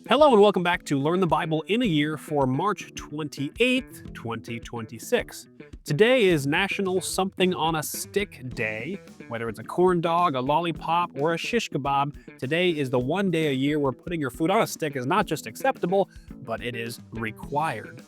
Hello and welcome back to Learn the Bible in a Year for March 28th, 2026. Today is National Something on a Stick Day. Whether it's a corn dog, a lollipop, or a shish kebab, today is the one day a year where putting your food on a stick is not just acceptable, but it is required.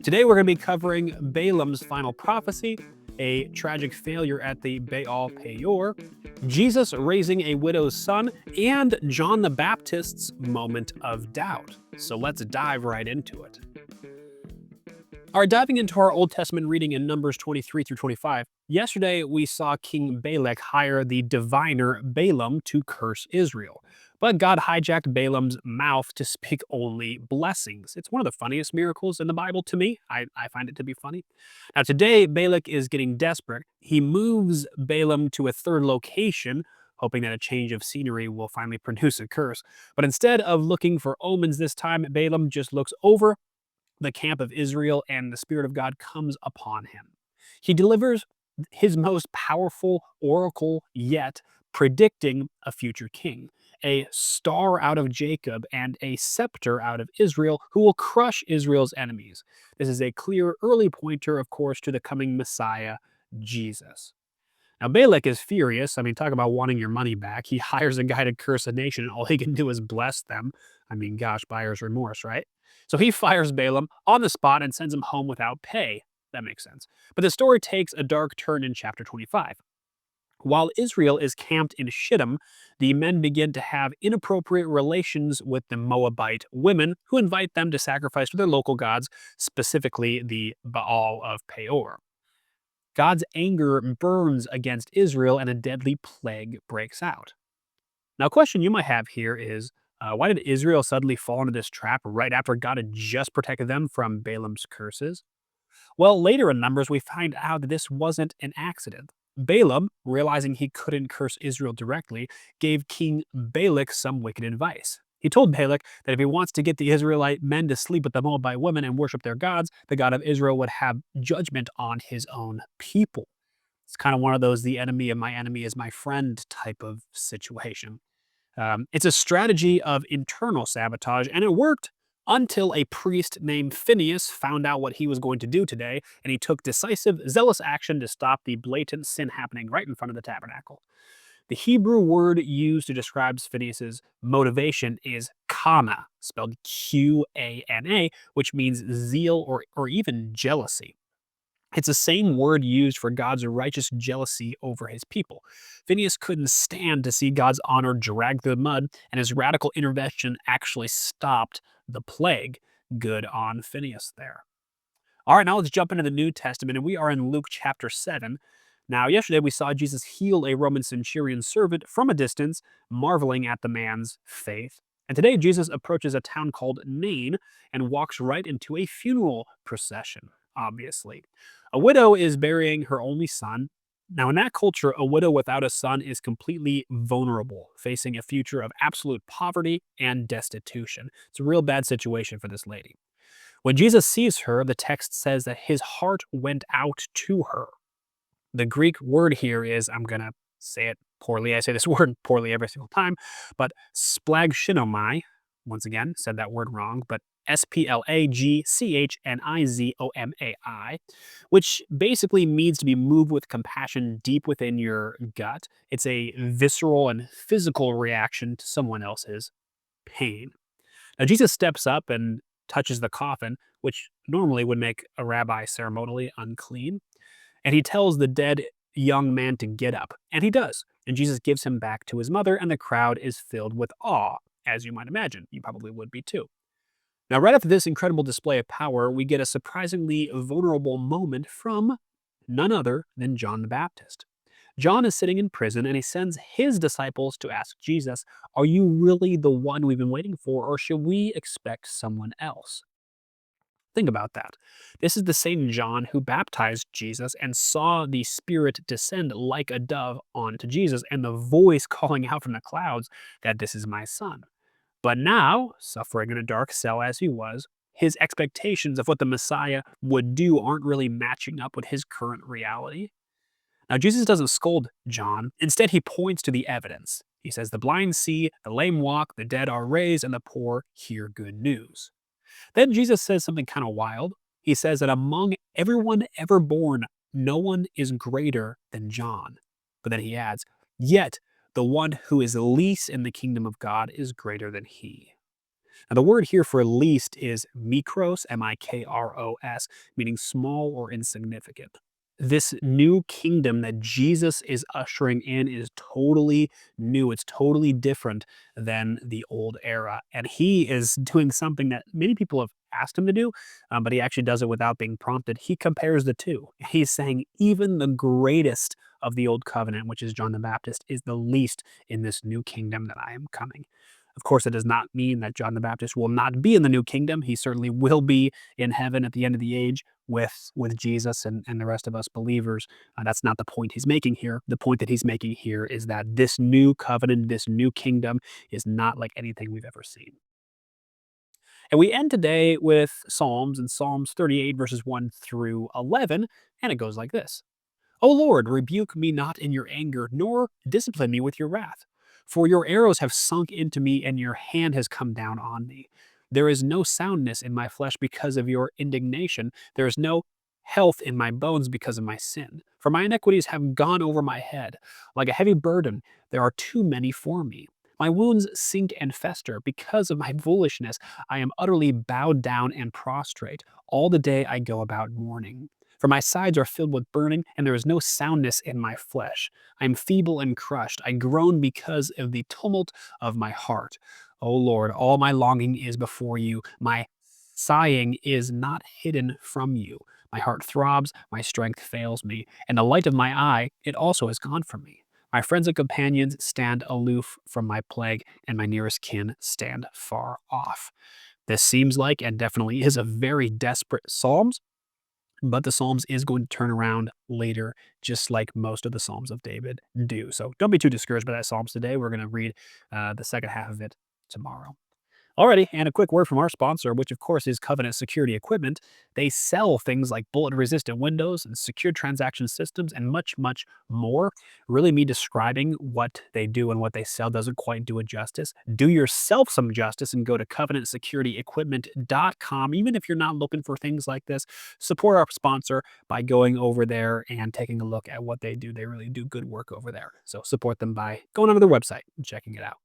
Today we're going to be covering Balaam's final prophecy, a tragic failure at the Baal Peor, Jesus raising a widow's son, and John the Baptist's moment of doubt. So let's dive right into it. All right, diving into our Old Testament reading in Numbers 23 through 25, yesterday we saw King Balak hire the diviner Balaam to curse Israel. But God hijacked Balaam's mouth to speak only blessings. It's one of the funniest miracles in the Bible to me. I find it to be funny. Now, today, Balak is getting desperate. He moves Balaam to a third location, hoping that a change of scenery will finally produce a curse. But instead of looking for omens this time, Balaam just looks over the camp of Israel, and the Spirit of God comes upon him. He delivers his most powerful oracle yet, predicting a future king, a star out of Jacob and a scepter out of Israel who will crush Israel's enemies. This is a clear early pointer, of course, to the coming Messiah, Jesus. Now, Balak is furious. I mean, talk about wanting your money back. He hires a guy to curse a nation, and all he can do is bless them. I mean, gosh, buyer's remorse, right? So he fires Balaam on the spot and sends him home without pay. That makes sense. But the story takes a dark turn in chapter 25. While Israel is camped in Shittim, the men begin to have inappropriate relations with the Moabite women who invite them to sacrifice to their local gods, specifically the Baal of Peor. God's anger burns against Israel and a deadly plague breaks out. Now, a question you might have here is why did Israel suddenly fall into this trap right after God had just protected them from Balaam's curses? Well, later in Numbers, we find out that this wasn't an accident. Balaam, realizing he couldn't curse Israel directly, gave King Balak some wicked advice. He told Balak that if he wants to get the Israelite men to sleep with the Moabite women and worship their gods, the God of Israel would have judgment on his own people. It's kind of one of those the enemy of my enemy is my friend type of situation. It's a strategy of internal sabotage, and it worked until a priest named Phineas found out what he was going to do today, and he took decisive, zealous action to stop the blatant sin happening right in front of the tabernacle. The Hebrew word used to describe Phineas's motivation is kana, spelled Qana, which means zeal or even jealousy. It's the same word used for God's righteous jealousy over his people. Phineas couldn't stand to see God's honor dragged through the mud, and his radical intervention actually stopped the plague. Good on Phineas there. All right, now let's jump into the New Testament, and we are in Luke chapter 7. Now, yesterday we saw Jesus heal a Roman centurion servant from a distance, marveling at the man's faith. And today Jesus approaches a town called Nain and walks right into a funeral procession, obviously. A widow is burying her only son. Now, in that culture, a widow without a son is completely vulnerable, facing a future of absolute poverty and destitution. It's a real bad situation for this lady. When Jesus sees her, the text says that his heart went out to her. The Greek word here is, I'm going to say it poorly. I say this word poorly every single time, but splagchinomai, once again, said that word wrong, but splagchniziomai, which basically means to be moved with compassion deep within your gut. It's a visceral and physical reaction to someone else's pain. Now, Jesus steps up and touches the coffin, which normally would make a rabbi ceremonially unclean. And he tells the dead young man to get up, and he does. And Jesus gives him back to his mother, and the crowd is filled with awe, as you might imagine. You probably would be too. Now, right after this incredible display of power, we get a surprisingly vulnerable moment from none other than John the Baptist. John is sitting in prison, and he sends his disciples to ask Jesus, "Are you really the one we've been waiting for, or should we expect someone else?" Think about that. This is the same John who baptized Jesus and saw the Spirit descend like a dove onto Jesus and the voice calling out from the clouds that this is my son. But now, suffering in a dark cell as he was, his expectations of what the Messiah would do aren't really matching up with his current reality. Now, Jesus doesn't scold John. Instead, he points to the evidence. He says, "The blind see, the lame walk, the dead are raised, and the poor hear good news." Then Jesus says something kind of wild. He says that among everyone ever born, no one is greater than John. But then he adds, "Yet the one who is least in the kingdom of God is greater than he." Now, the word here for least is mikros, M-I-K-R-O-S, meaning small or insignificant. This new kingdom that Jesus is ushering in is totally new. It's totally different than the old era. And he is doing something that many people have asked him to do, but he actually does it without being prompted. He compares the two. He's saying even the greatest of the old covenant, which is John the Baptist, is the least in this new kingdom that I am coming. Of course, it does not mean that John the Baptist will not be in the new kingdom. He certainly will be in heaven at the end of the age with Jesus and the rest of us believers. That's not the point he's making here. The point that he's making here is that this new covenant, this new kingdom is not like anything we've ever seen. And we end today with Psalms and Psalms 38, verses 1 through 11, and it goes like this. O Lord, rebuke me not in your anger, nor discipline me with your wrath. For your arrows have sunk into me, and your hand has come down on me. There is no soundness in my flesh because of your indignation. There is no health in my bones because of my sin. For my iniquities have gone over my head. Like a heavy burden, there are too many for me. My wounds sink and fester because of my foolishness. I am utterly bowed down and prostrate. All the day I go about mourning. For my sides are filled with burning, and there is no soundness in my flesh. I am feeble and crushed. I groan because of the tumult of my heart. O Lord, all my longing is before you. My sighing is not hidden from you. My heart throbs, my strength fails me, and the light of my eye, it also has gone from me. My friends and companions stand aloof from my plague, and my nearest kin stand far off. This seems like, and definitely is, a very desperate Psalms, but the Psalms is going to turn around later, just like most of the Psalms of David do. So don't be too discouraged by that Psalms today. We're going to read the second half of it tomorrow. Alrighty, and a quick word from our sponsor, which of course is Covenant Security Equipment. They sell things like bullet-resistant windows and secure transaction systems and much, much more. Really, me describing what they do and what they sell doesn't quite do it justice. Do yourself some justice and go to covenantsecurityequipment.com. Even if you're not looking for things like this, support our sponsor by going over there and taking a look at what they do. They really do good work over there. So support them by going onto their website and checking it out.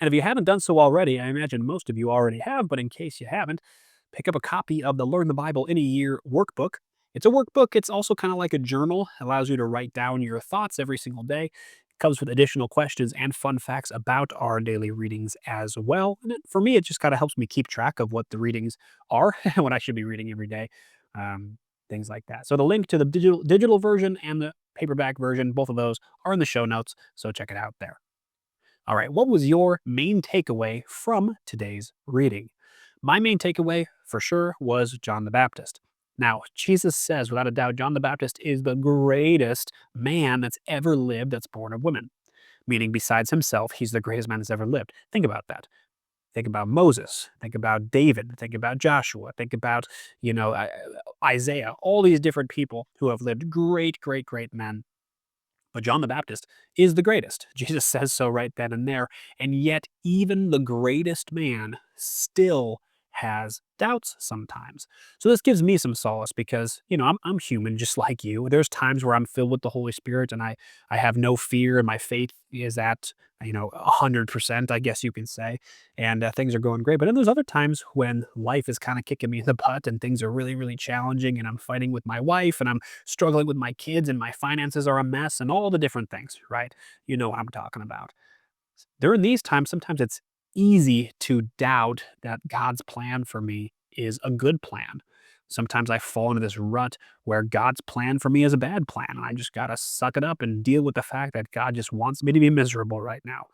And if you haven't done so already, I imagine most of you already have, but in case you haven't, pick up a copy of the Learn the Bible in a Year workbook. It's a workbook. It's also kind of like a journal. It allows you to write down your thoughts every single day. It comes with additional questions and fun facts about our daily readings as well. And for me, it just kind of helps me keep track of what the readings are and what I should be reading every day. Um, Things like that. So the link to the digital version and the paperback version, both of those are in the show notes. So check it out there. All right, what was your main takeaway from today's reading? My main takeaway, for sure, was John the Baptist. Now, Jesus says, without a doubt, John the Baptist is the greatest man that's ever lived that's born of women, meaning besides himself, he's the greatest man that's ever lived. Think about that. Think about Moses. Think about David. Think about Joshua. Think about, Isaiah, all these different people who have lived great, great, great men, but John the Baptist is the greatest. Jesus says so right then and there. And yet, even the greatest man still has doubts sometimes. So this gives me some solace because, I'm human just like you. There's times where I'm filled with the Holy Spirit and I have no fear and my faith is at, 100%, I guess you can say, and things are going great. But then there's other times when life is kind of kicking me in the butt and things are really, really challenging and I'm fighting with my wife and I'm struggling with my kids and my finances are a mess and all the different things, right? You know what I'm talking about. During these times, sometimes it's easy to doubt that God's plan for me is a good plan. Sometimes I fall into this rut where God's plan for me is a bad plan, and I just got to suck it up and deal with the fact that God just wants me to be miserable right now.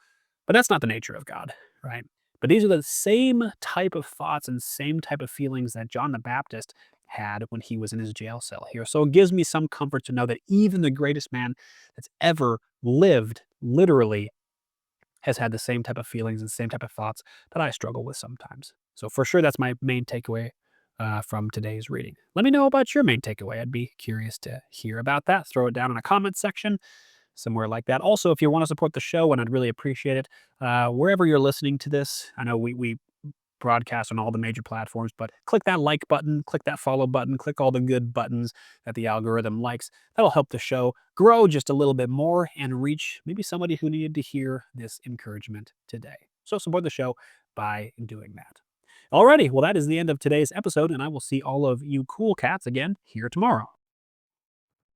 But that's not the nature of God, right? But these are the same type of thoughts and same type of feelings that John the Baptist had when he was in his jail cell here. So it gives me some comfort to know that even the greatest man that's ever lived, literally, has had the same type of feelings and same type of thoughts that I struggle with sometimes. So for sure, that's my main takeaway from today's reading. Let me know about your main takeaway. I'd be curious to hear about that. Throw it down in a comment section. somewhere like that. Also, if you want to support the show, and I'd really appreciate it, wherever you're listening to this, I know we broadcast on all the major platforms, but click that like button, click that follow button, click all the good buttons that the algorithm likes. That'll help the show grow just a little bit more and reach maybe somebody who needed to hear this encouragement today. So support the show by doing that. Alrighty, well, that is the end of today's episode, and I will see all of you cool cats again here tomorrow.